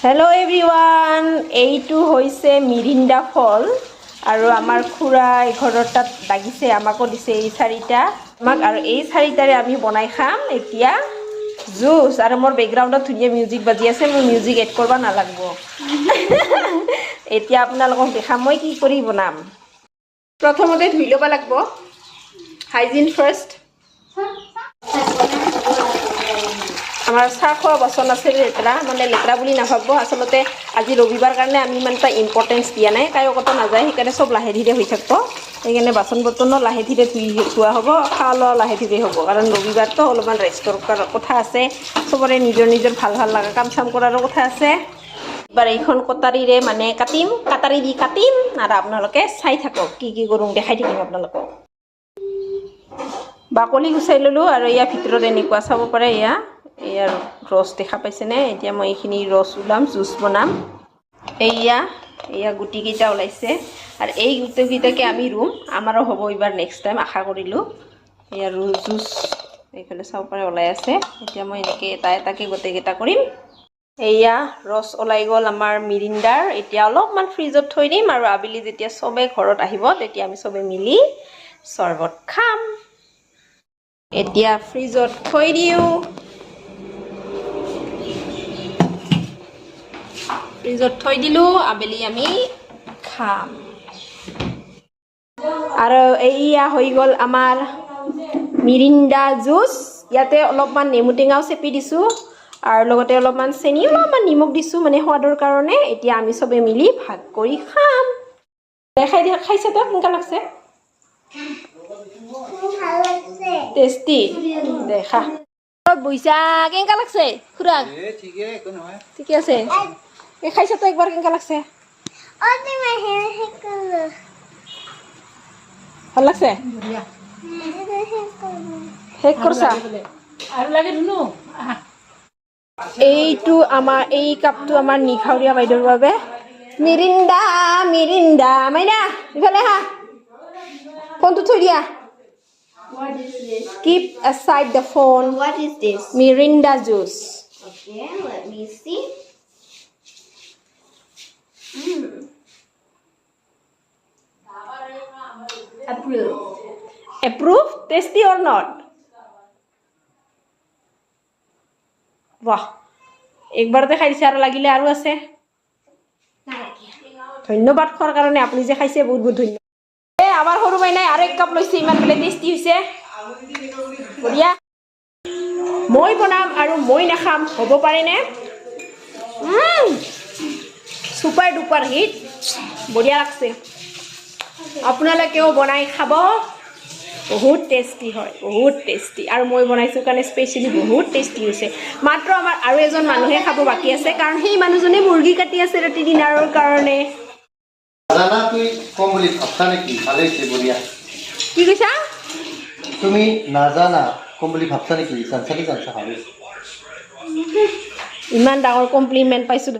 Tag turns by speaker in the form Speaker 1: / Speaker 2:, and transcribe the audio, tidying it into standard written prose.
Speaker 1: Hello everyone, এইটো হৈছে Mirinda ফল আৰু আমাৰ খুৰা ঘৰৰ তাত লাগিছে আমাকো দিছে এই চাৰিটা আমাক আৰু এই চাৰিটাৰে আমি বনাই খাম এতিয়া জুস আৰু মোৰ বেকগ্ৰাউণ্ডত ধুনীয়া মিউজিক বাজি আছে মই মিউজিক এড কৰিব নালাগিব এতিয়া আপোনালোকক দেখাম মই কি কৰি বনাম প্ৰথমতে ধুই ল'ব লাগিব হাইজিন ফাৰ্ষ্ট আমাৰ চাহ খোৱা বাচন আছে লেতেৰা মানে লেতেৰা বুলি নাভাবব আচলতে আজি ৰবিবাৰ কাৰণে আমি ইমান এটা ইম্পৰ্টেঞ্চ দিয়া নাই কায়ো কত নাযায় সেইকাৰণে সব লাহে ধীৰে হৈ থাকিব সেইকাৰণে বাচন বৰ্তনো লাহে ধীৰে ধোৱা হ'ব খোৱা লোৱা লাহে ধীৰে হ'ব কাৰণ ৰবিবাৰতো অলপমান ৰেষ্টৰ কথা আছে সবৰে নিজৰ নিজৰ ভাল ভাল লগা কাম চাম কৰাৰো কথা আছে এবাৰ এইখন কটাৰীৰে মানে কাটাৰী দি কাটিম আৰু আপোনালোকে চাই থাকক কি কৰোঁ দেখাই থাকিম আপোনালোকক বাকলি গুচাই ললোঁ আৰু ইয়াৰ ভিতৰত এনেকুৱা চাব পাৰে ইয়াৰ ৰস দেখা পাইছেনে এতিয়া মই এইখিনি ৰস ওলাম জুচ বনাম এয়া গুটি কেইটা ওলাইছে আৰু এই গুটিকেইটাকে আমি ৰুম আমাৰো হ'ব এবাৰ নেক্সট টাইম আশা কৰিলোঁ এয়া জুচ এইফালে চাব পাৰে ওলাই আছে এতিয়া মই এনেকৈ এটা এটাকৈ গোটেইকেইটা কৰিম এয়া ৰস ওলাই গ'ল আমাৰ মিৰিণ্ডাৰ এতিয়া অলপমান ফ্ৰিজত থৈ দিম আৰু আবেলি যেতিয়া চবে ঘৰত আহিব তেতিয়া আমি চবে মিলি চৰ্বত খাম এতিয়া ফ্ৰিজত থৈ দিওঁ ফ্ৰিজত থৈ দিলোঁ আবেলি আমি খাম আৰু এইয়া হৈ গ'ল আমাৰ মিৰিণ্ডা জুচ ইয়াতে অলপমান নেমু টেঙাও চেপি দিছোঁ আৰু লগতে অলপমান চেনি অলপমান নিমখ দিছোঁ মানে সোৱাদৰ কাৰণে এতিয়া আমি চবে মিলি ভাগ কৰি খাম দেখাই দিয়া খাইছে তো কেনেকুৱা লাগছে টেষ্টি দেখা বইছা কেনেকুৱা লাগছে খুৰা ঠিকে আছে খাইছে তো একবাৰ কেনেকুৱা লাগছে ভাল লাগছে শেষ কৰছা আৰু লাগে ধুনু এইটো আমাৰ এই কাপটো আমাৰ নিখাউৰীয়া বাইদেউৰ বাবে মিৰিণ্ডা মিৰিণ্ডা মাইনা ইফালে হা ফোনটো থৈ দিয়া keep aside the phone
Speaker 2: What is this?
Speaker 1: Mirinda juice
Speaker 2: Okay, let me see.
Speaker 1: approve tasty or not বাহ একবাৰতে খাইছে আৰু লাগিলে আৰু আছে ধন্যবাদ খোৱাৰ কাৰণে আপুনি যে খাইছে বহুত বহুত ধন্যবাদ আমাৰ সৰু মাইনাই আৰু এক কাপ লৈছে ইমান বোলে টেষ্টি হৈছে বঢ়িয়া মই বনাম আৰু মই নাখাম হ'ব পাৰেনে ছুপাৰ ডুপাৰ হিট বঢ়িয়া লাগছে আপোনালোকেও বনাই খাব বহুত টেষ্টি হয় বহুত টেষ্টি আৰু মই বনাইছোঁ কাৰণে স্পেচিয়েলি বহুত টেষ্টি হৈছে মাত্ৰ আমাৰ আৰু এজন মানুহে খাব বাকী আছে কাৰণ সেই মানুহজনে মুৰ্গী কাটি আছে ৰাতি ডিনাৰৰ কাৰণে
Speaker 3: জানা তুই কম বুলি ভাবছা নেকি ভালে হৈছে বঢ়িয়া
Speaker 1: কি কৈছা
Speaker 3: তুমি নাজানা কম বুলি ভাবছা নেকি জানছা ভালে
Speaker 1: ইমান ডাঙৰ কমপ্লিমেণ্ট পাইছোঁ